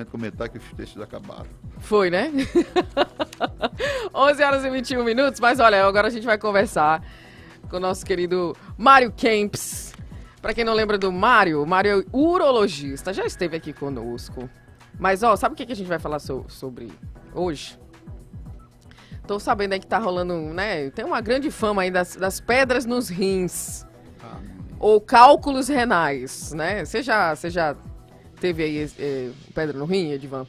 comentar que os textos acabaram. Foi, né? 11 horas e 21 minutos, mas olha, agora a gente vai conversar com o nosso querido Mário Kempis. Pra quem não lembra do Mário, o Mário é urologista, já esteve aqui conosco. Mas, ó, sabe o que a gente vai falar sobre hoje? Tô sabendo aí que tá rolando, né? Tem uma grande fama aí das pedras nos rins. Ou cálculos renais, né? Você já teve aí pedra no rim, Edivan?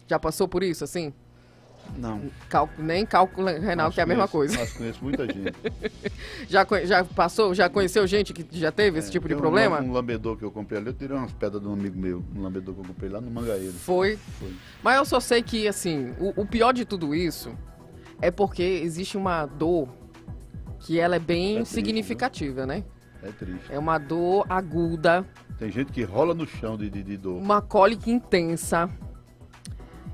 Já passou por isso, assim? Não. Nem cálculo renal, que é a mesma coisa. Mas conheço muita gente. Já passou? Já conheceu gente que já teve esse tipo de problema? Um lambedor que eu comprei ali, eu tirei umas pedras de um amigo meu. Um lambedor que eu comprei lá no Mangaeiro. Foi. Mas eu só sei que, assim, o pior de tudo isso é porque existe uma dor que ela é bem triste, significativa, né? É triste. É uma dor aguda. Tem gente que rola no chão de dor. Uma cólica intensa.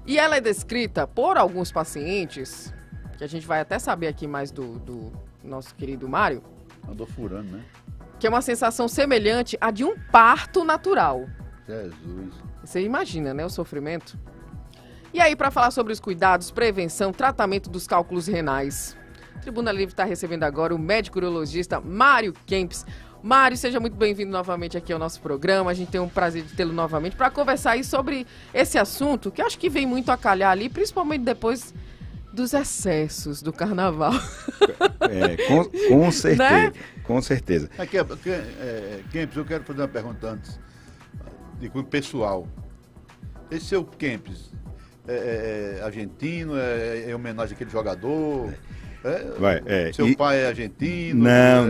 E ela é descrita por alguns pacientes, que a gente vai até saber aqui mais do nosso querido Mário. Andou furando, né? Que é uma sensação semelhante à de um parto natural. Jesus. Você imagina, né, o sofrimento? E aí, para falar sobre os cuidados, prevenção, tratamento dos cálculos renais, Tribuna Livre está recebendo agora o médico urologista Mário Kempis. Mário, seja muito bem-vindo novamente aqui ao nosso programa. A gente tem um prazer de tê-lo novamente para conversar aí sobre esse assunto, que eu acho que vem muito a calhar ali, principalmente depois dos excessos do carnaval. Com certeza, né? Com certeza. Kempis, eu quero fazer uma pergunta antes, de cunho pessoal. Esse seu Kempis é argentino, é homenagem àquele jogador? Seu pai é argentino? Não.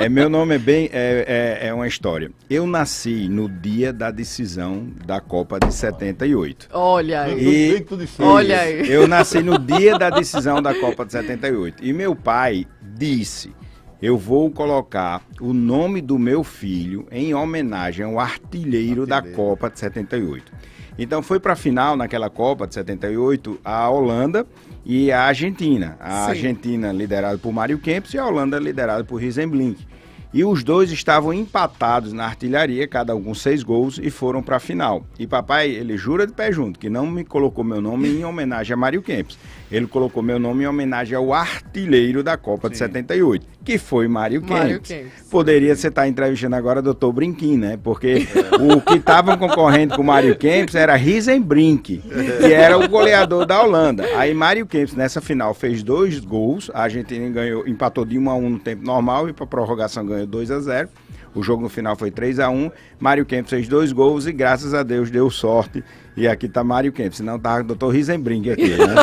Meu nome é uma história. Eu nasci no dia da decisão da Copa de 78. Olha aí. Olha aí. Eu nasci no dia da decisão da Copa de 78. E meu pai disse: eu vou colocar o nome do meu filho em homenagem ao artilheiro da Copa de 78. Então foi para a final naquela Copa de 78 a Holanda e a Argentina. A Argentina liderada por Mário Kempis e a Holanda liderada por Rizenblink. E os dois estavam empatados na artilharia, cada um com 6 gols, e foram para a final. E papai, ele jura de pé junto que não me colocou meu nome em homenagem a Mário Kempis. Ele colocou meu nome em homenagem ao artilheiro da Copa de 78, que foi Mário Kempis. Poderia você estar entrevistando agora o doutor Brinquim, né? Porque o que estavam concorrendo com o Mário Kempis era Rizenbrink, que era o goleador da Holanda. Aí Mário Kempis, nessa final, fez 2 gols. A Argentina empatou de 1-1 no tempo normal e para prorrogação ganhou 2-0. O jogo no final foi 3-1. Mário Kempis fez 2 gols e graças a Deus deu sorte. E aqui tá Mário Kempis, senão tá o doutor Rizenbrink aqui, né?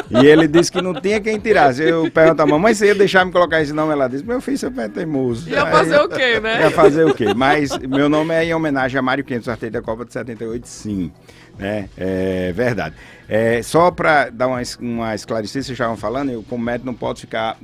E ele disse que não tinha quem tirasse. Eu pergunto à mamãe se ia deixar me colocar esse nome. Ela disse: meu filho, seu pé é teimoso. Ia fazer o quê, né? Ia fazer o quê? Mas meu nome é em homenagem a Mário Kempis, artilheiro da Copa de 78, sim. É verdade. Só para dar uma esclarecida, vocês estavam falando, eu como médico não posso ficar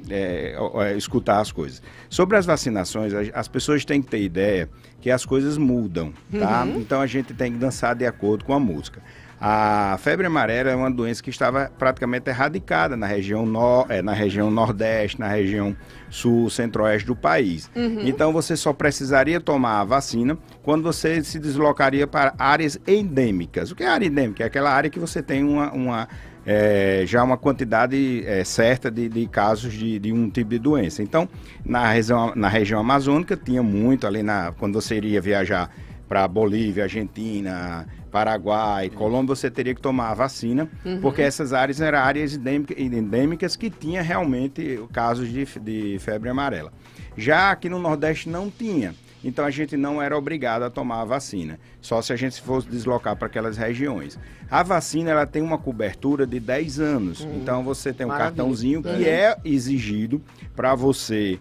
escutar as coisas. Sobre as vacinações, as pessoas têm que ter ideia que as coisas mudam, tá? Então a gente tem que dançar de acordo com a música. A febre amarela é uma doença que estava praticamente erradicada na região nordeste, na região sul, centro-oeste do país. Então você só precisaria tomar a vacina quando você se deslocaria para áreas endêmicas. O que é área endêmica? É aquela área que você tem já uma quantidade certa de casos de um tipo de doença. Então, na região amazônica, tinha muito ali quando você iria viajar para Bolívia, Argentina, Paraguai, Colômbia, você teria que tomar a vacina, porque essas áreas eram áreas endêmicas que tinha realmente casos de febre amarela. Já aqui no Nordeste não tinha, então a gente não era obrigado a tomar a vacina, só se a gente fosse deslocar para aquelas regiões. A vacina ela tem uma cobertura de 10 anos, então você tem um cartãozinho que é exigido para você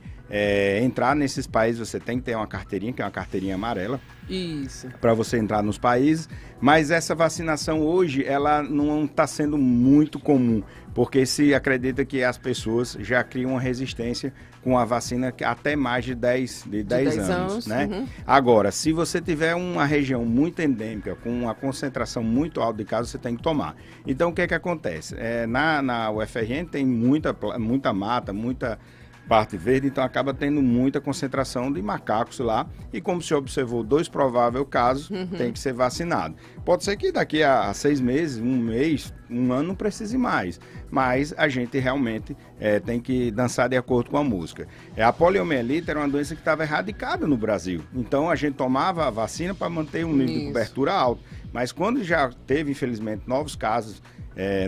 entrar nesses países. Você tem que ter uma carteirinha, que é uma carteirinha amarela. Isso. Para você entrar nos países. Mas essa vacinação hoje, ela não está sendo muito comum, porque se acredita que as pessoas já criam uma resistência com a vacina até mais de 10 anos, né? Agora, se você tiver uma região muito endêmica, com uma concentração muito alta de casos, você tem que tomar. Então, o que é que acontece? Na UFRN tem muita mata, parte verde, então acaba tendo muita concentração de macacos lá, e como se observou 2 prováveis casos, tem que ser vacinado. Pode ser que daqui a 6 meses, 1 mês, 1 ano não precise mais, mas a gente realmente tem que dançar de acordo com a música. A poliomielite era uma doença que estava erradicada no Brasil, então a gente tomava a vacina para manter um nível de cobertura alto, mas quando já teve, infelizmente, novos casos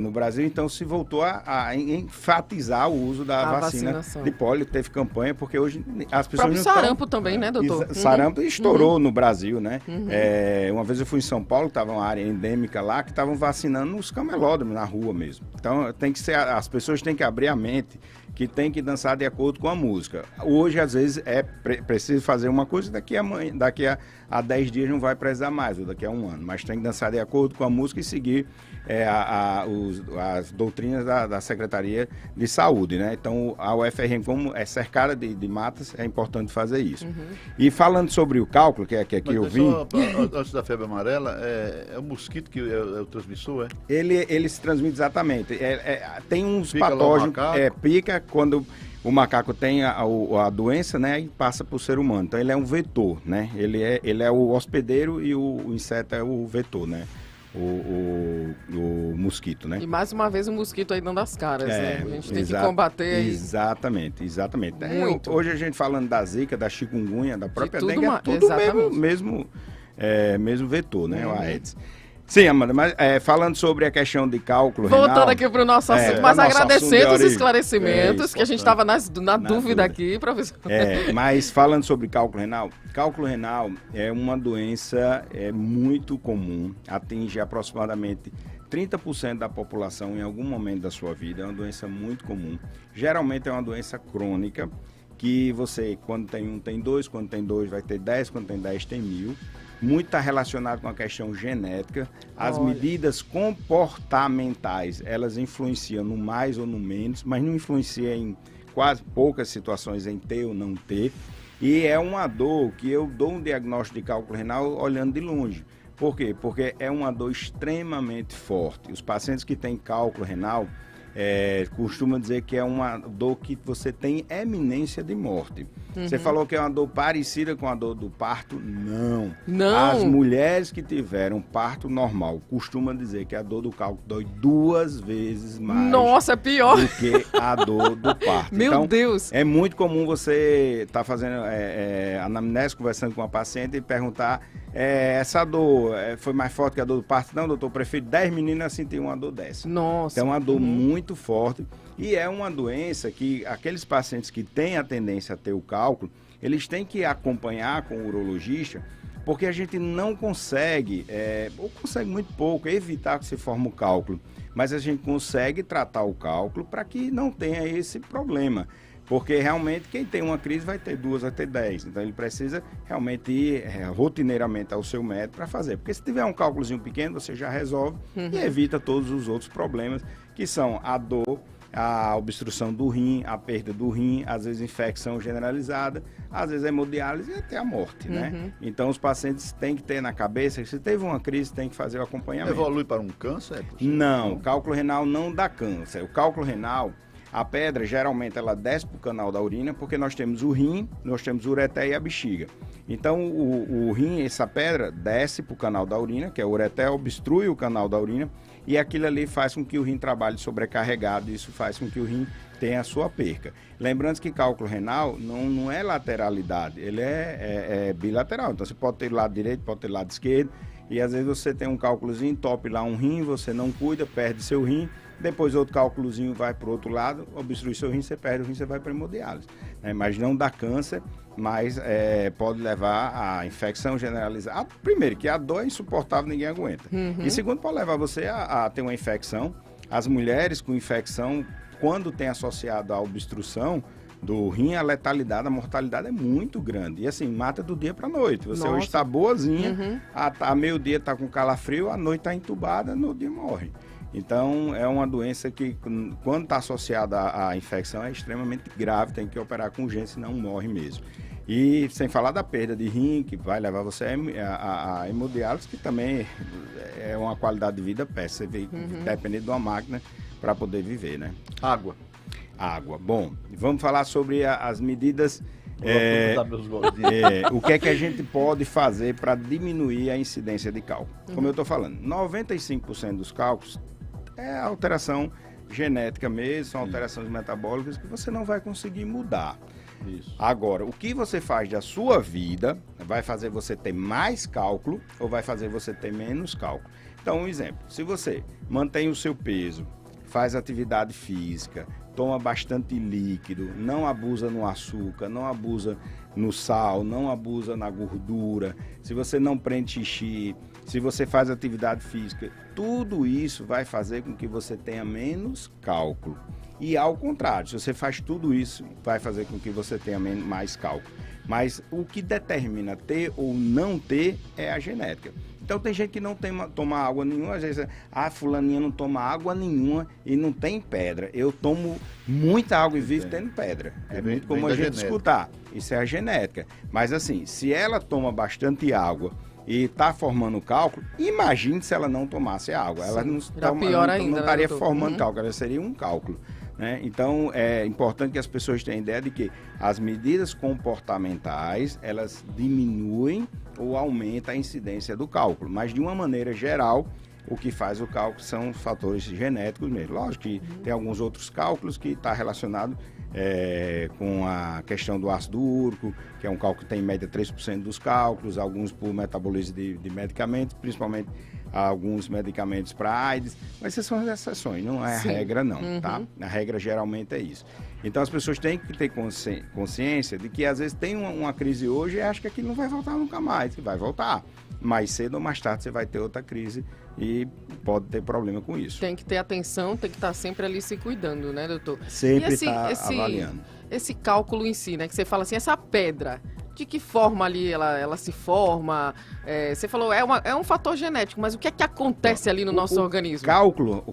no Brasil, então se voltou a enfatizar o uso da vacina de polio. Teve campanha, porque hoje as pessoas não estão... sarampo também, né, doutor? Sarampo estourou no Brasil, né? Uma vez eu fui em São Paulo, estava uma área endêmica lá, que estavam vacinando nos camelódromos, na rua mesmo. Então tem que ser, as pessoas têm que abrir a mente, que tem que dançar de acordo com a música. Hoje, às vezes, preciso fazer uma coisa, daqui a 10 dias não vai precisar mais, ou daqui a 1 ano. Mas tem que dançar de acordo com a música e seguir as doutrinas da Secretaria de Saúde, né? Então, a UFRN, como é cercada de matas, é importante fazer isso. E falando sobre o cálculo, que aqui eu vi... Antes da febre amarela, é o mosquito que é o transmissor, é? Ele se transmite exatamente. Tem uns Pica patógenos, pica quando o macaco tem a doença, né, e passa para o ser humano. Então ele é um vetor, né? Ele é o hospedeiro e o inseto é o vetor, né? O mosquito, né? E mais uma vez o mosquito aí dando as caras, né? A gente tem que exato, combater aí. Exatamente. Muito. Hoje a gente falando da zika, da chikungunya, da própria tudo dengue, é tudo mesmo vetor, né? O Aedes. Sim, Amanda, mas falando sobre a questão de cálculo Voltando renal, aqui para o nosso assunto, mas agradecendo os esclarecimentos, que a gente estava na dúvida aqui, professor. Mas falando sobre cálculo renal é uma doença muito comum, atinge aproximadamente 30% da população em algum momento da sua vida, é uma doença muito comum. Geralmente é uma doença crônica, que você, quando tem 1, tem 2, quando tem 2 vai ter 10, quando tem 10 tem 1000. Muito está relacionado com a questão genética. As medidas comportamentais, elas influenciam no mais ou no menos, mas não influenciam em quase poucas situações em ter ou não ter. E é uma dor que eu dou um diagnóstico de cálculo renal olhando de longe. Por quê? Porque é uma dor extremamente forte. Os pacientes que têm cálculo renal costuma dizer que é uma dor que você tem eminência de morte. Você falou que é uma dor parecida com a dor do parto? Não. As mulheres que tiveram parto normal costumam dizer que a dor do cálculo dói 2 vezes mais. Nossa, é pior do que a dor do parto. Meu então, Deus! É muito comum você estar fazendo anamnese, conversando com uma paciente e perguntar essa dor foi mais forte que a dor do parto? Não, doutor, eu prefiro 10 meninas a sentir uma dor dessa. Nossa. Então é uma dor muito forte e é uma doença que aqueles pacientes que têm a tendência a ter o cálculo, eles têm que acompanhar com o urologista, porque a gente não consegue, ou consegue muito pouco, evitar que se forme o cálculo, mas a gente consegue tratar o cálculo para que não tenha esse problema. Porque realmente quem tem uma crise vai ter 2, vai ter 10. Então ele precisa realmente ir rotineiramente ao seu médico para fazer. Porque se tiver um cálculozinho pequeno, você já resolve e evita todos os outros problemas, que são a dor, a obstrução do rim, a perda do rim, às vezes infecção generalizada, às vezes hemodiálise e até a morte, né? Então os pacientes têm que ter na cabeça que se teve uma crise, tem que fazer o acompanhamento. Evolui para um câncer? Não, o cálculo renal não dá câncer. O cálculo renal, a pedra, geralmente, ela desce para o canal da urina, porque nós temos o rim, nós temos o ureter e a bexiga. Então, o rim, essa pedra, desce para o canal da urina, que é o ureter, obstrui o canal da urina, e aquilo ali faz com que o rim trabalhe sobrecarregado, e isso faz com que o rim tenha a sua perca. Lembrando que cálculo renal não é lateralidade, ele é bilateral. Então, você pode ter lado direito, pode ter lado esquerdo, e às vezes você tem um cálculozinho, top lá um rim, você não cuida, perde seu rim, depois outro cálculozinho vai para o outro lado, obstrui seu rim, você perde o rim, você vai para hemodiálise. Mas não dá câncer, mas pode levar a infecção generalizada. Primeiro, que a dor é insuportável, ninguém aguenta. E segundo, pode levar você a ter uma infecção. As mulheres com infecção, quando tem associado à obstrução do rim, a letalidade, a mortalidade é muito grande. E assim, mata do dia para a noite. Você hoje está boazinha, a meio-dia está com calafrio, à noite está entubada, no dia morre. Então, é uma doença que, quando está associada à infecção, é extremamente grave, tem que operar com urgência, senão morre mesmo. E sem falar da perda de rim, que vai levar você a hemodiálise, que também é uma qualidade de vida péssima, você depender de uma máquina para poder viver, né? Água. Água. Bom, vamos falar sobre as medidas. Vou meus gordinhos. O que é que a gente pode fazer para diminuir a incidência de cálculo? Como eu estou falando, 95% dos cálculos é alteração genética mesmo, são alterações metabólicas que você não vai conseguir mudar. Isso. Agora, o que você faz da sua vida vai fazer você ter mais cálculo ou vai fazer você ter menos cálculo? Então, um exemplo, se você mantém o seu peso, faz atividade física, toma bastante líquido, não abusa no açúcar, não abusa no sal, não abusa na gordura, se você não prende xixi, se você faz atividade física, tudo isso vai fazer com que você tenha menos cálculo. E ao contrário, se você faz tudo isso, vai fazer com que você tenha mais cálculo. Mas o que determina ter ou não ter é a genética. Então tem gente que não toma água nenhuma, às vezes, fulaninha não toma água nenhuma e não tem pedra. Eu tomo muita água e vivo tendo pedra. É muito comum a gente escutar. Isso é a genética. Mas assim, se ela toma bastante água e está formando cálculo, imagine se ela não tomasse água. Ela não estaria formando cálculo, ela seria um cálculo. Né? Então, é importante que as pessoas tenham ideia de que as medidas comportamentais, elas diminuem ou aumentam a incidência do cálculo. Mas, de uma maneira geral, o que faz o cálculo são fatores genéticos mesmo. Lógico que tem alguns outros cálculos que estão relacionados com a questão do ácido úrico, que é um cálculo que tem em média 3% dos cálculos, alguns por metabolismo de medicamentos, principalmente alguns medicamentos para AIDS, mas essas são as exceções, não é a regra não, tá? A regra geralmente é isso. Então as pessoas têm que ter consciência de que às vezes tem uma crise hoje e acha que aquilo não vai voltar nunca mais, que vai voltar. Mais cedo ou mais tarde você vai ter outra crise e pode ter problema com isso. Tem que ter atenção, tem que estar sempre ali se cuidando, né, doutor? Sempre estar avaliando. Esse cálculo em si, né, que você fala assim, essa pedra, de que forma ali ela se forma? Você falou, é um fator genético, mas o que é que acontece ali no nosso organismo? O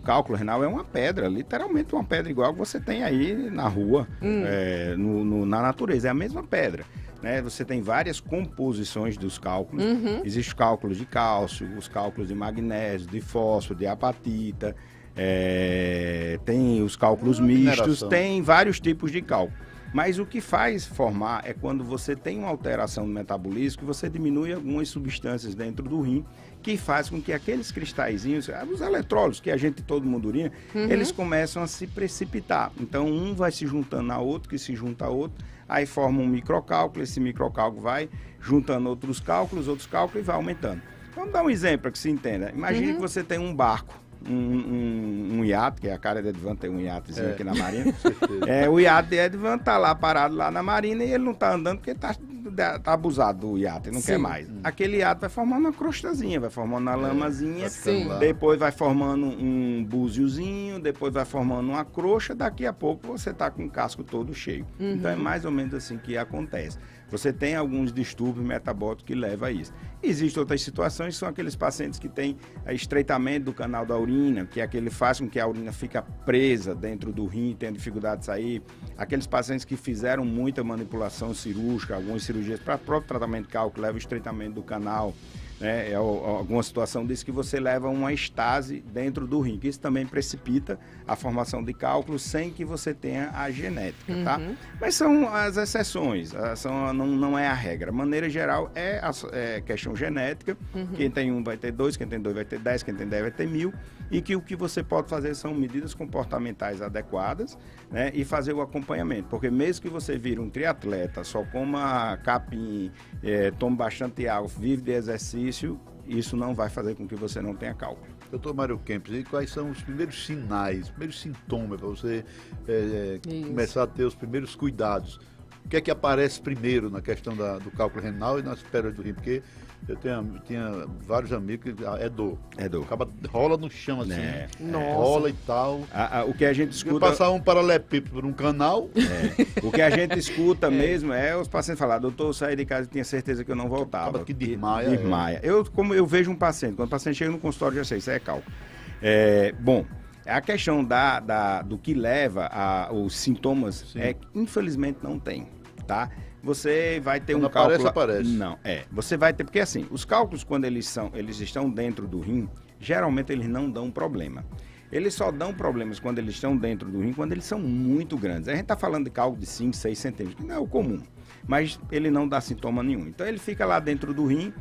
cálculo renal é uma pedra, literalmente uma pedra igual que você tem aí na rua, na natureza, é a mesma pedra. Né? Você tem várias composições dos cálculos. Existem os cálculos de cálcio, os cálculos de magnésio, de fósforo, de apatita, tem os cálculos mistos, tem vários tipos de cálculo. Mas o que faz formar é quando você tem uma alteração no metabolismo, que você diminui algumas substâncias dentro do rim, que faz com que aqueles cristalzinhos, os eletrólitos que todo mundo urina, eles começam a se precipitar. Então um vai se juntando a outro, que se junta a outro, aí forma um microcálculo, esse microcálculo vai juntando outros cálculos e vai aumentando. Vamos dar um exemplo para que se entenda. Imagine que você tem um barco, um iate, que é a cara de Edvan, tem um iatezinho aqui na Marina. O iate de Edvan tá lá parado lá na Marina e ele não tá andando porque tá abusado do iate, não quer mais. Aquele iate vai formando uma crostazinha, vai formando uma lamazinha, depois vai formando um búziozinho, depois vai formando uma crosta, daqui a pouco você tá com o casco todo cheio. Então é mais ou menos assim que acontece. Você tem alguns distúrbios metabólicos que levam a isso. Existem outras situações, que são aqueles pacientes que têm estreitamento do canal da urina, que é aquele faz com que a urina fica presa dentro do rim, tem dificuldade de sair. Aqueles pacientes que fizeram muita manipulação cirúrgica, algumas cirurgias para próprio tratamento de cálculo, leva o estreitamento do canal. Né? Alguma situação diz que você leva uma estase dentro do rim, que isso também precipita a formação de cálculo sem que você tenha a genética, tá? Mas são as exceções, não é a regra. De maneira geral, é questão genética, quem tem 1 vai ter 2, quem tem 2 vai ter 10, quem tem 10 vai ter 1000, e que o que você pode fazer são medidas comportamentais adequadas, né? E fazer o acompanhamento, porque mesmo que você vire um triatleta, só coma capim, tome bastante água, vive de exercício, isso não vai fazer com que você não tenha cálculo. Doutor Mário Kempis, e quais são os primeiros sinais, os primeiros sintomas para você começar a ter os primeiros cuidados? O que é que aparece primeiro na questão do cálculo renal e nas pedras do rim? Porque eu tinha vários amigos que é dor. Acaba, rola no chão assim, rola e tal. O que a gente escuta... Passar um paralelepípedo por um canal. O que a gente escuta mesmo é os pacientes falar, doutor, eu saí de casa e tinha certeza que eu não voltava. Acaba que desmaia. Como eu vejo um paciente, quando o paciente chega no consultório, já sei, isso é cálculo. Bom, a questão do que leva os sintomas infelizmente não tem, tá? Você vai ter quando um cálculo... aparece. Não, você vai ter... Porque assim, os cálculos, quando eles estão dentro do rim, geralmente eles não dão problema. eles só dão problemas quando eles estão dentro do rim, quando eles são muito grandes. A gente está falando de cálculo de 5, 6 centímetros, que não é o comum, mas ele não dá sintoma nenhum. Então ele fica lá dentro do rim,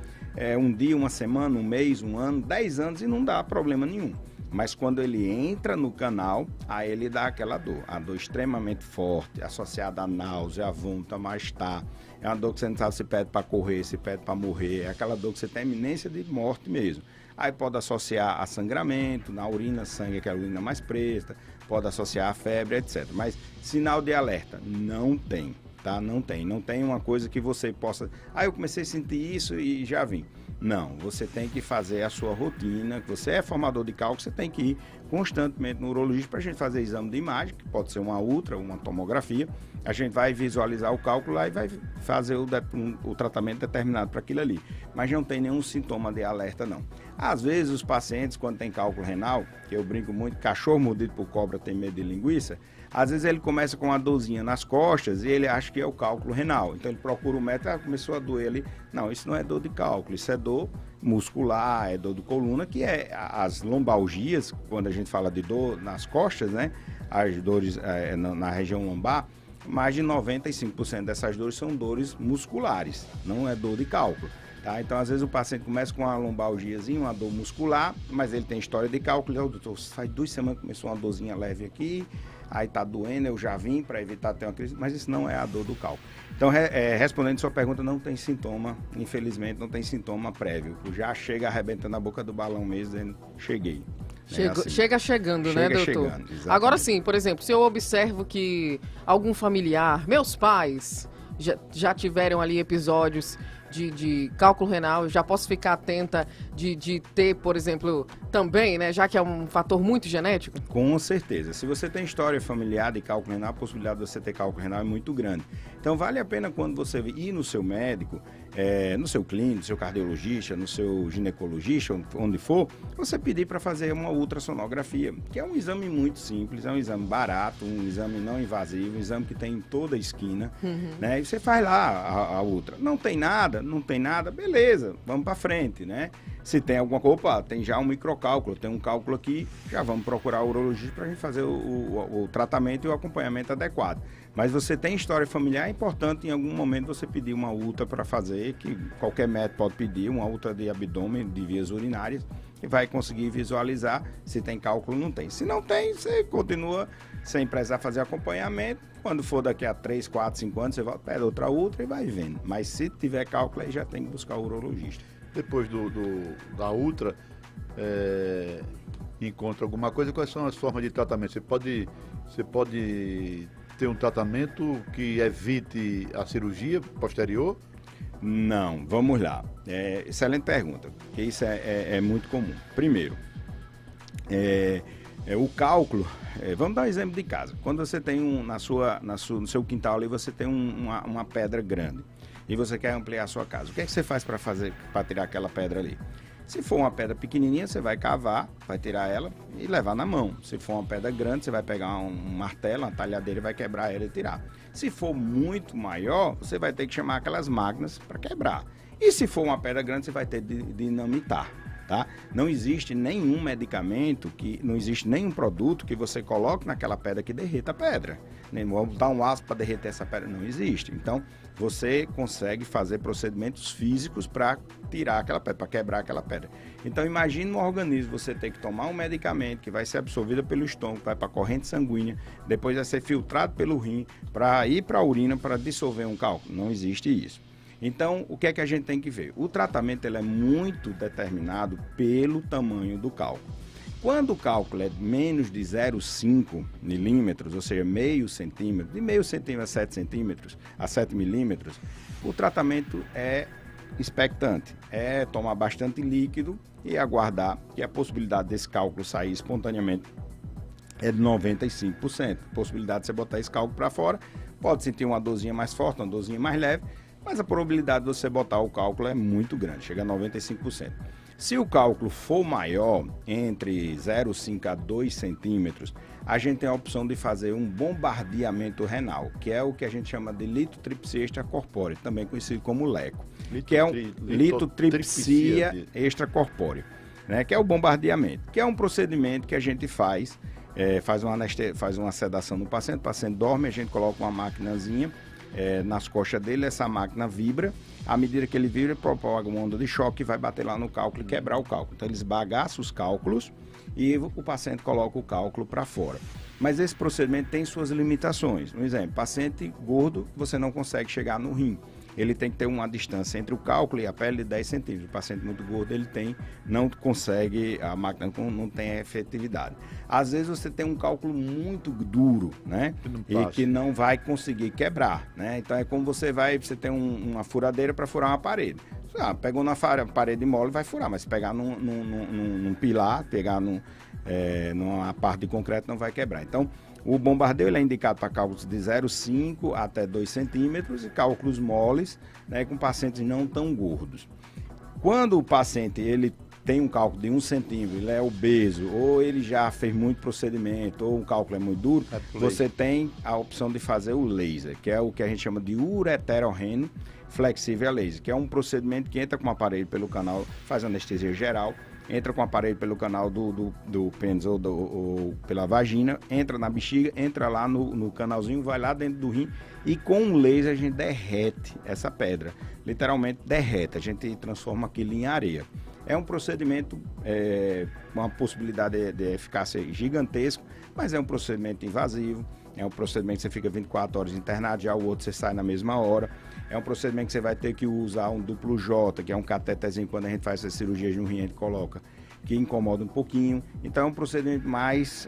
um dia, uma semana, um mês, um ano, 10 anos e não dá problema nenhum. Mas quando ele entra no canal, aí ele dá aquela dor. A dor extremamente forte, associada a náusea, a vômito, a mal-estar. É uma dor que você não sabe se pede para correr, se pede para morrer. É aquela dor que você tem iminência de morte mesmo. Aí pode associar a sangramento, na urina, sangue, aquela urina mais preta. Pode associar a febre, etc. Mas sinal de alerta, não tem, tá? Não tem. Não tem uma coisa que você possa... eu comecei a sentir isso e já vim. Não, você tem que fazer a sua rotina. Você é formador de cálculo, você tem que ir constantemente no urologista para a gente fazer exame de imagem, que pode ser uma ultra, uma tomografia. A gente vai visualizar o cálculo lá e vai fazer o tratamento determinado para aquilo ali. Mas não tem nenhum sintoma de alerta, não. Às vezes os pacientes, quando tem cálculo renal, que eu brinco muito, cachorro mordido por cobra tem medo de linguiça, às vezes ele começa com uma dorzinha nas costas e ele acha que é o cálculo renal. Então ele procura o médico, começou a doer ali. Não, isso não é dor de cálculo, isso é dor muscular, é dor de coluna, que é as lombalgias, quando a gente fala de dor nas costas, né? As dores na região lombar, mais de 95% dessas dores são dores musculares, não é dor de cálculo. Tá? Então, às vezes o paciente começa com uma lombalgiazinha, uma dor muscular, mas ele tem história de cálculo. Doutor, faz 2 semanas que começou uma dorzinha leve aqui, aí tá doendo, eu já vim para evitar ter uma crise, mas isso não é a dor do cálculo. Então, respondendo sua pergunta, não tem sintoma, infelizmente, não tem sintoma prévio. Já chega arrebentando a boca do balão mesmo, dizendo, cheguei. Chega chegando, né, doutor? Chegando, agora sim, por exemplo, se eu observo que algum familiar, meus pais, já tiveram ali episódios de cálculo renal, eu já posso ficar atenta de ter, por exemplo, também, né, já que é um fator muito genético? Com certeza. Se você tem história familiar de cálculo renal, a possibilidade de você ter cálculo renal é muito grande. Então, vale a pena quando você ir no seu médico, no seu clínico, no seu cardiologista, no seu ginecologista, onde for, você pedir para fazer uma ultrassonografia, que é um exame muito simples, é um exame barato, um exame não invasivo, um exame que tem em toda a esquina, né? E você faz lá a ultra. Não tem nada, beleza, vamos para frente, né? Se tem alguma coisa, opa, tem já um microcálculo, tem um cálculo aqui, já vamos procurar o urologista para a gente fazer o tratamento e o acompanhamento adequado. Mas você tem história familiar, é importante em algum momento você pedir uma ultra para fazer, que qualquer médico pode pedir, uma ultra de abdômen, de vias urinárias, e vai conseguir visualizar se tem cálculo ou não tem. Se não tem, você continua sem precisar fazer acompanhamento. Quando for daqui a 3, 4, 5 anos, você volta, pede outra ultra e vai vendo. Mas se tiver cálculo, aí já tem que buscar o urologista. Depois da ultra, encontra alguma coisa, quais são as formas de tratamento? Você pode ter um tratamento que evite a cirurgia posterior? Não, vamos lá. Excelente pergunta, porque isso é muito comum. Primeiro, o cálculo, vamos dar um exemplo de casa. Quando você tem no seu quintal ali, você tem uma pedra grande e você quer ampliar a sua casa. O que é que você faz para tirar aquela pedra ali? Se for uma pedra pequenininha, você vai cavar, vai tirar ela e levar na mão. Se for uma pedra grande, você vai pegar um martelo, uma talhadeira e vai quebrar ela e tirar. Se for muito maior, você vai ter que chamar aquelas máquinas para quebrar. E se for uma pedra grande, você vai ter de dinamitar. Tá? Não existe nenhum medicamento, não existe nenhum produto que você coloque naquela pedra que derreta a pedra. Vamos dar um aço para derreter essa pedra, não existe. Então, você consegue fazer procedimentos físicos para tirar aquela pedra, para quebrar aquela pedra. Então, imagine no organismo você ter que tomar um medicamento que vai ser absorvido pelo estômago, vai para a corrente sanguínea, depois vai ser filtrado pelo rim, para ir para a urina para dissolver um cálculo. Não existe isso. Então, o que é que a gente tem que ver? O tratamento ele é muito determinado pelo tamanho do cálculo. Quando o cálculo é menos de 0,5 milímetros, ou seja, meio centímetro, de meio centímetro a 7 centímetros, a 7 milímetros, o tratamento é expectante. É tomar bastante líquido e aguardar que a possibilidade desse cálculo sair espontaneamente é de 95%. A possibilidade de você botar esse cálculo para fora, pode sentir uma dorzinha mais forte, uma dorzinha mais leve, mas a probabilidade de você botar o cálculo é muito grande, chega a 95%. Se o cálculo for maior, entre 0,5 a 2 centímetros, a gente tem a opção de fazer um bombardeamento renal, que é o que a gente chama de litotripsia extracorpórea, também conhecido como LECO, que é um litotripsia extracorpórea. né? Que é o bombardeamento, que é um procedimento que a gente faz faz uma sedação no paciente, o paciente dorme, a gente coloca uma maquinazinha nas costas dele, essa máquina vibra, à medida que ele vibra, propaga uma onda de choque e vai bater lá no cálculo e quebrar o cálculo. Então eles bagaçam os cálculos e o paciente coloca o cálculo para fora. Mas esse procedimento tem suas limitações. Um exemplo, paciente gordo, você não consegue chegar no rim. Ele tem que ter uma distância entre o cálculo e a pele de 10 centímetros. O paciente muito gordo, não consegue, a máquina não tem efetividade. Às vezes você tem um cálculo muito duro, né? E que não vai conseguir quebrar, né? Então é como você tem uma furadeira para furar uma parede. Pegou na parede mole, vai furar, mas se pegar num pilar, pegar numa parte de concreto, não vai quebrar. Então, o bombardeio ele é indicado para cálculos de 0,5 até 2 centímetros e cálculos moles, né, com pacientes não tão gordos. Quando o paciente ele tem um cálculo de 1 centímetro, ele é obeso, ou ele já fez muito procedimento, ou o cálculo é muito duro, você tem a opção de fazer o laser, que é o que a gente chama de ureterorreno flexível a laser, que é um procedimento que entra com o aparelho pelo canal, faz anestesia geral, entra com o aparelho pelo canal do pênis ou pela vagina, entra na bexiga, entra lá no canalzinho, vai lá dentro do rim e com um laser a gente derrete essa pedra. Literalmente derrete, a gente transforma aquilo em areia. É um procedimento, uma possibilidade de eficácia gigantesca, mas é um procedimento invasivo, é um procedimento que você fica 24 horas internado, já o outro você sai na mesma hora. É um procedimento que você vai ter que usar um duplo J, que é um catetezinho, quando a gente faz essa cirurgia de um rim, a gente coloca, que incomoda um pouquinho. Então é um procedimento mais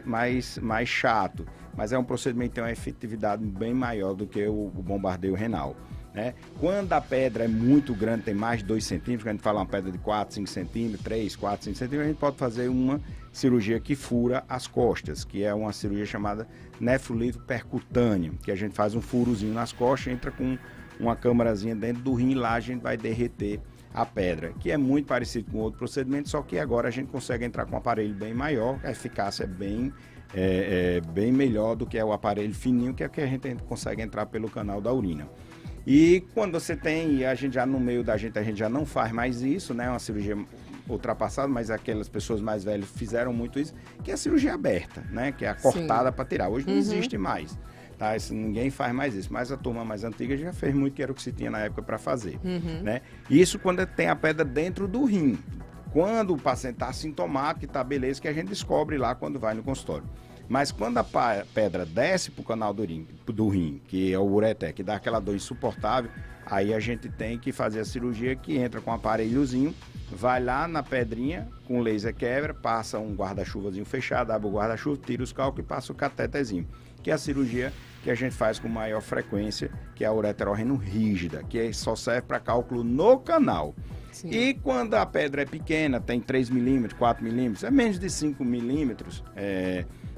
chato, mas é um procedimento que tem uma efetividade bem maior do que o bombardeio renal, né? Quando a pedra é muito grande, tem mais de 2 centímetros, quando a gente fala uma pedra de 4, 5 centímetros, 3, 4, 5 centímetros, a gente pode fazer uma cirurgia que fura as costas, que é uma cirurgia chamada nefrolipopercutânea, que a gente faz um furozinho nas costas, entra com uma câmarazinha dentro do rim e lá a gente vai derreter a pedra, que é muito parecido com outro procedimento, só que agora a gente consegue entrar com um aparelho bem maior, a eficácia é bem melhor do que é o aparelho fininho, que é o que a gente consegue entrar pelo canal da urina. E quando você tem, a gente já no meio da gente, a gente já não faz mais isso, né? Uma cirurgia ultrapassada, mas aquelas pessoas mais velhas fizeram muito isso, que é a cirurgia aberta, né? Que é a cortada para tirar. Hoje não existe mais. Tá? Ninguém faz mais isso, mas a turma mais antiga já fez muito, que era o que se tinha na época para fazer, né? Isso quando tem a pedra dentro do rim. Quando o paciente está assintomático, está beleza, que a gente descobre lá quando vai no consultório. Mas quando a pedra desce para o canal do rim, que é o ureter, que dá aquela dor insuportável, aí a gente tem que fazer a cirurgia, que entra com um aparelhozinho, vai lá na pedrinha, com laser quebra, passa um guarda-chuvazinho fechado, abre o guarda-chuva, tira os cálculos e passa o catetezinho, que é a cirurgia que a gente faz com maior frequência, que é a ureterorreno rígida, que só serve para cálculo no canal. Sim. E quando a pedra é pequena, tem 3 milímetros, 4 milímetros, é menos de 5 milímetros,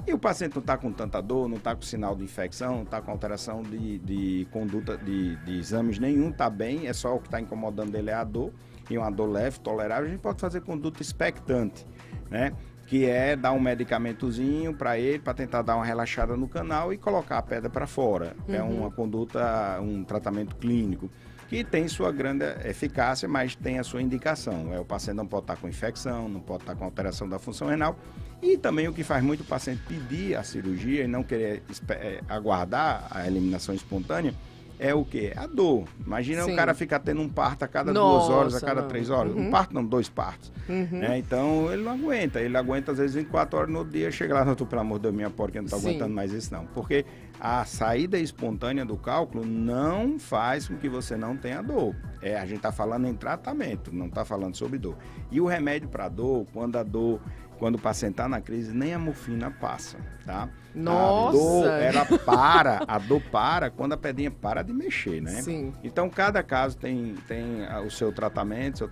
e o paciente não está com tanta dor, não está com sinal de infecção, não está com alteração de conduta de exames nenhum, está bem, é só o que está incomodando ele é a dor, e uma dor leve, tolerável, a gente pode fazer conduta expectante, né? Que é dar um medicamentozinho para ele, para tentar dar uma relaxada no canal e colocar a pedra para fora. É uma conduta, um tratamento clínico, que tem sua grande eficácia, mas tem a sua indicação. O paciente não pode estar com infecção, não pode estar com alteração da função renal. E também o que faz muito o paciente pedir a cirurgia e não querer aguardar a eliminação espontânea é o quê? A dor. Imagina o cara ficar tendo um parto a cada 2 horas, a cada 3 horas. Um parto não, 2 partos. Né? Então ele não aguenta. Ele aguenta às vezes 24 horas no outro dia, chega lá, não, pelo amor da minha porca, eu não estou aguentando mais isso não. Porque a saída espontânea do cálculo não faz com que você não tenha dor. A gente está falando em tratamento, não está falando sobre dor. E o remédio para dor, quando o paciente está na crise, nem a morfina passa, tá? Nossa! A dor para quando a pedrinha para de mexer, né? Sim. Então, cada caso tem o seu tratamento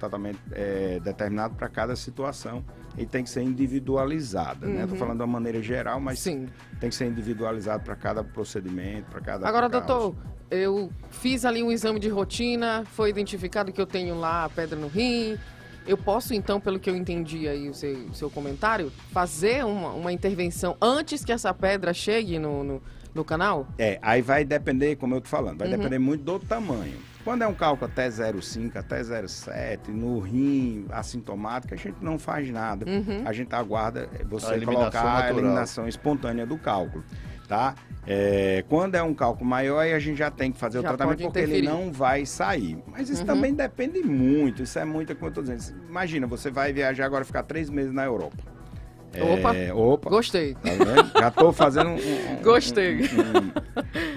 é determinado para cada situação e tem que ser individualizada, né? Estou falando de uma maneira geral, mas tem que ser individualizado para cada procedimento, para cada Agora, caso. doutor, eu fiz ali um exame de rotina, foi identificado que eu tenho lá a pedra no rim. Eu posso, então, pelo que eu entendi aí, o seu comentário, fazer uma intervenção antes que essa pedra chegue no No canal? Aí vai depender, como eu tô falando, vai depender muito do tamanho. Quando é um cálculo até 0,5, até 0,7, no rim assintomático, a gente não faz nada. A gente aguarda você colocar a eliminação espontânea do cálculo, tá? Quando é um cálculo maior, aí a gente já tem que fazer o tratamento porque ele não vai sair. Mas isso também depende muito, isso é muito, como eu tô dizendo. Imagina, você vai viajar agora, ficar 3 meses na Europa. Opa, gostei. Tá vendo? Já estou fazendo Gostei.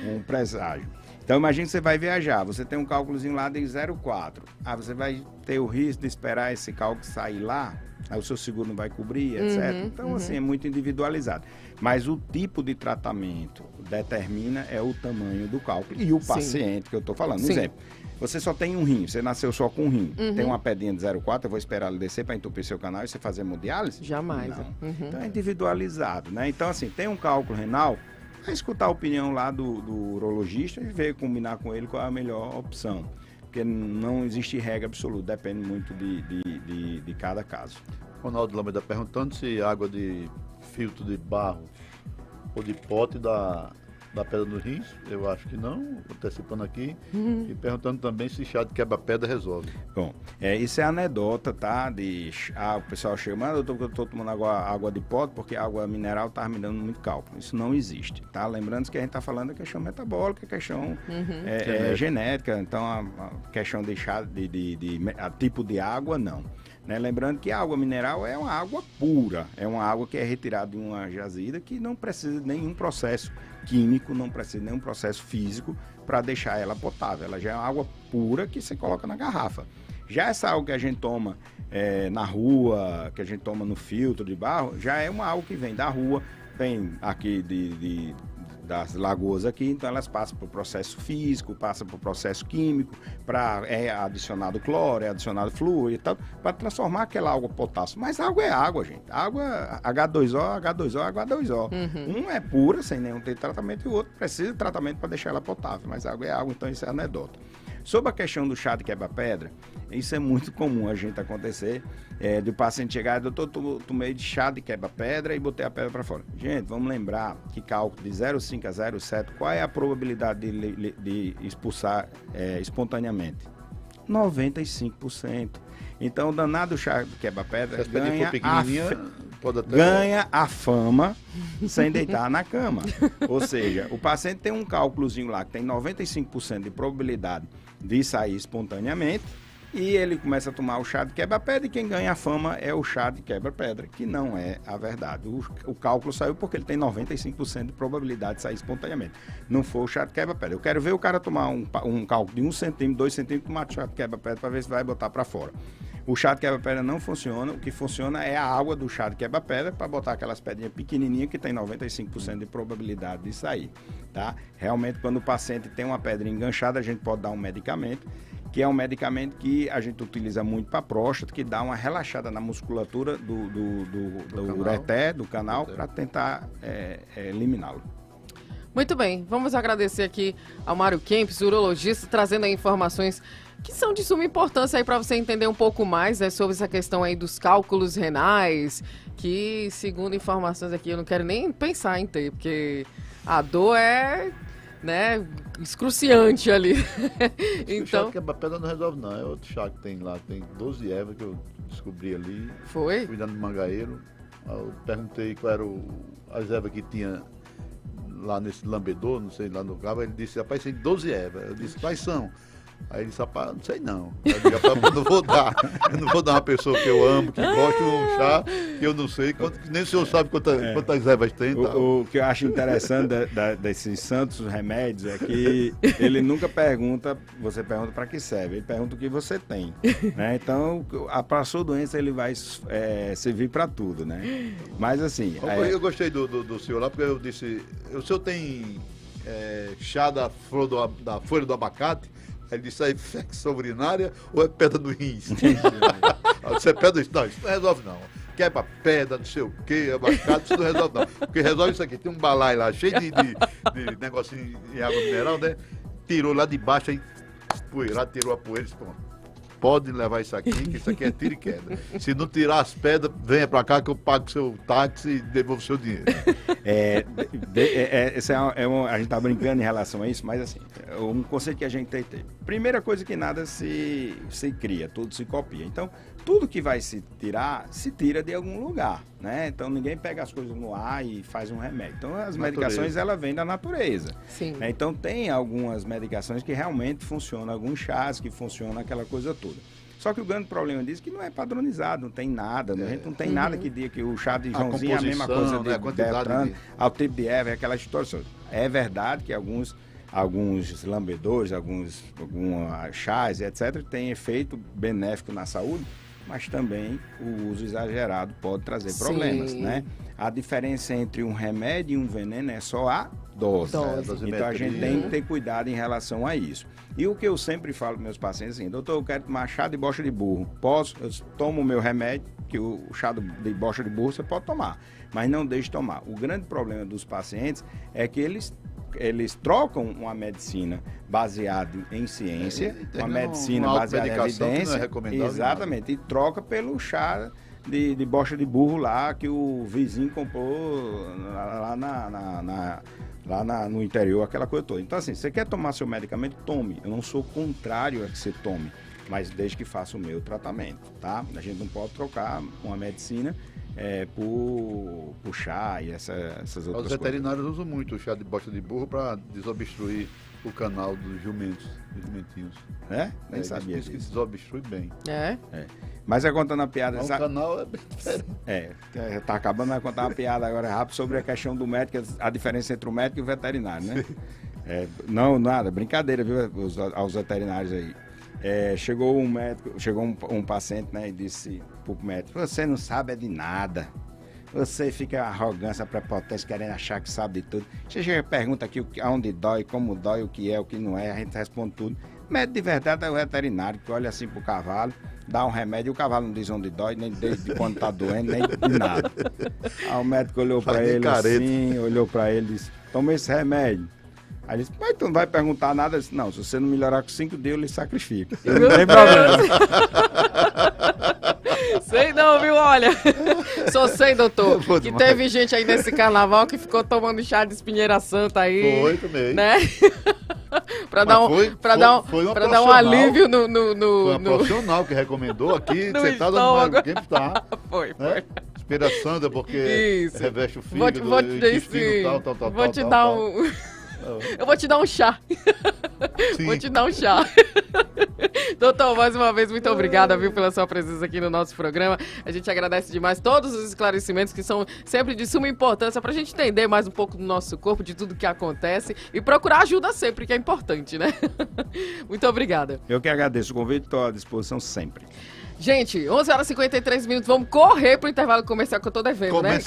Um presságio. Então, imagina que você vai viajar, você tem um cálculozinho lá de 0,4. Você vai ter o risco de esperar esse cálculo sair lá, aí o seu seguro não vai cobrir, etc. Então, assim, é muito individualizado. Mas o tipo de tratamento determina o tamanho do cálculo e o paciente que eu estou falando. Por exemplo, você só tem um rim, você nasceu só com um rim, tem uma pedrinha de 0,4, eu vou esperar ele descer para entupir seu canal e você fazer hemodiálise? Jamais. Não. Então, é individualizado, né? Então, assim, tem um cálculo renal, é escutar a opinião lá do urologista e ver, combinar com ele qual é a melhor opção. Porque não existe regra absoluta, depende muito de cada caso. Ronaldo Lama está perguntando se água de filtro de barro ou de pote da pedra no rins. Eu acho que não, antecipando aqui. E perguntando também se chá de quebra-pedra resolve. Bom, isso é anedota, tá? O pessoal chega, mas eu tô tomando água de pote porque a água mineral tá me dando muito cálculo. Isso não existe, tá? Lembrando que a gente tá falando da questão metabólica, questão genética. Então, a questão de chá, a tipo de água, não. Né? Lembrando que a água mineral é uma água pura, é uma água que é retirada de uma jazida que não precisa de nenhum processo químico, não precisa de nenhum processo físico para deixar ela potável. Ela já é uma água pura que você coloca na garrafa. Já essa água que a gente toma na rua, que a gente toma no filtro de barro, já é uma água que vem da rua, vem aqui das lagoas aqui, então elas passam por processo físico, passam por processo químico, é adicionado cloro, é adicionado flúor e tal, para transformar aquela água potássio. Mas água é água, gente. Água H2O, H2O. Um é pura, sem nenhum ter tratamento, e o outro precisa de tratamento para deixar ela potável. Mas água é água, então isso é anedota. Sobre a questão do chá de quebra-pedra, isso é muito comum a gente acontecer, do paciente chegar, doutor, tomei de chá de quebra-pedra e botei a pedra para fora. Gente, vamos lembrar que cálculo de 0,5 a 0,7, qual é a probabilidade de expulsar espontaneamente? 95%. Então, o danado chá de quebra-pedra ganha a fama sem deitar na cama. Ou seja, o paciente tem um cálculozinho lá que tem 95% de probabilidade de sair espontaneamente e ele começa a tomar o chá de quebra-pedra e quem ganha a fama é o chá de quebra-pedra, que não é a verdade. O cálculo saiu porque ele tem 95% de probabilidade de sair espontaneamente. Não foi o chá de quebra-pedra. Eu quero ver o cara tomar um cálculo de 1 centímetro, 2 centímetros, tomar chá de quebra-pedra para ver se vai botar para fora. O chá de quebra-pedra não funciona, o que funciona é a água do chá de quebra-pedra para botar aquelas pedrinhas pequenininhas que tem 95% de probabilidade de sair, tá? Realmente, quando o paciente tem uma pedra enganchada, a gente pode dar um medicamento, que é um medicamento que a gente utiliza muito para próstata, que dá uma relaxada na musculatura do ureter, do canal, para tentar eliminá-lo. Muito bem, vamos agradecer aqui ao Mário Kempis, urologista, trazendo aí informações que são de suma importância aí para você entender um pouco mais, né, sobre essa questão aí dos cálculos renais, que, segundo informações aqui, eu não quero nem pensar em ter, porque a dor é, né, excruciante ali. Então, o chá de quebra-pedra não resolve não, é outro chá que tem lá, tem 12 ervas que eu descobri ali. Foi? Cuidando do mangaeiro. Eu perguntei qual era as ervas que tinha lá nesse lambedor, não sei, lá no cabo, ele disse, rapaz, tem 12 ervas. Eu disse, quais são? Aí ele disse, rapaz, não sei não. Eu digo, rapaz, eu não vou dar uma pessoa que eu amo, que gosta um chá, que eu não sei, nem o senhor sabe quantas ervas tem. O que eu acho interessante desses santos remédios é que ele nunca pergunta, você pergunta para que serve, ele pergunta o que você tem. Né? Então, para a sua doença ele vai servir para tudo, né? Mas assim... Eu gostei do senhor lá, porque eu disse, o senhor tem chá da folha do abacate? Ele disse, é infecção urinária ou é pedra do rins? Você é pedra do... Não, isso não resolve não. Quebra pedra, não sei o quê, abacate, isso não resolve não. Porque resolve isso aqui. Tem um balai lá, cheio de negocinho em água mineral, né? Tirou lá de baixo, aí poeirado, tirou a poeira e disse, pronto. Pode levar isso aqui, que isso aqui é tiro e queda. Se não tirar as pedras, venha pra cá que eu pago o seu táxi e devolvo o seu dinheiro. A gente está brincando em relação a isso, mas assim, um conceito que a gente tem. Primeira coisa que nada se cria, tudo se copia. Então, tudo que vai se tira de algum lugar, né? Então, ninguém pega as coisas no ar e faz um remédio. Então, as medicações, ela vem da natureza. Sim. Né? Então, tem algumas medicações que realmente funcionam, alguns chás que funcionam, aquela coisa toda. Só que o grande problema disso é que não é padronizado, não tem nada, né? A gente não tem nada que diga que o chá de Joãozinho é a mesma coisa de Beltrano, ao tipo de erva, aquela história. É verdade que alguns lambedores, alguns chás, etc., têm efeito benéfico na saúde, mas também o uso exagerado pode trazer problemas, né? A diferença entre um remédio e um veneno é só a dose. Então a gente tem que ter cuidado em relação a isso. E o que eu sempre falo para meus pacientes é assim, doutor, eu quero tomar chá de bosta de burro. Posso? Eu tomo o meu remédio, que o chá de bosta de burro você pode tomar, mas não deixe tomar. O grande problema dos pacientes é que eles trocam uma medicina baseada em ciência, uma medicina baseada em evidência, exatamente, e troca pelo chá de bosta de burro lá que o vizinho comprou lá no interior, aquela coisa toda. Então, assim, você quer tomar seu medicamento, tome. Eu não sou contrário a que você tome, mas desde que faça o meu tratamento, tá? A gente não pode trocar uma medicina por chá e essas outras coisas. Os veterinários usam muito o chá de bosta de burro para desobstruir o canal dos jumentinhos. Nem sabia disso. Que desobstrui bem. Mas contando a piada... O canal é bem diferente. Tá acabando de contar uma piada agora rápido sobre a questão do médico, a diferença entre o médico e o veterinário, né? Não, nada, brincadeira, viu, aos veterinários aí. Chegou um paciente, né, e disse pro médico, você não sabe de nada. Você fica arrogância, prepotência, querendo achar que sabe de tudo. Você chega e pergunta aqui aonde dói, como dói, o que é, o que não é, a gente responde tudo. Médico de verdade é o veterinário, que olha assim pro cavalo, dá um remédio, e o cavalo não diz onde dói, nem desde quando tá doendo, nem de nada. Aí o médico olhou pra ele assim, olhou pra ele e disse, toma esse remédio. Aí ele disse, mas tu não vai perguntar nada? Eu disse, não, se você não melhorar com 5 dias, eu lhe sacrifico. Não tem problema. Sei não, viu? Olha, só sei, doutor, que teve gente aí nesse carnaval que ficou tomando chá de espinheira santa aí. Foi também. Né? Pra dar um alívio no... Foi uma profissional que recomendou aqui, sentada no Mário Kempis, tá? Foi. Espinheira santa, porque reveste o fígado, vou te dar um... Eu vou te dar um chá. Vou te dar um chá. Doutor, mais uma vez, muito obrigada, viu, pela sua presença aqui no nosso programa. A gente agradece demais todos os esclarecimentos que são sempre de suma importância pra gente entender mais um pouco do nosso corpo, de tudo que acontece e procurar ajuda sempre, que é importante, né? Muito obrigada. Eu que agradeço o convite, estou à disposição sempre. Gente, 11h53, vamos correr pro intervalo comercial que eu tô devendo, né?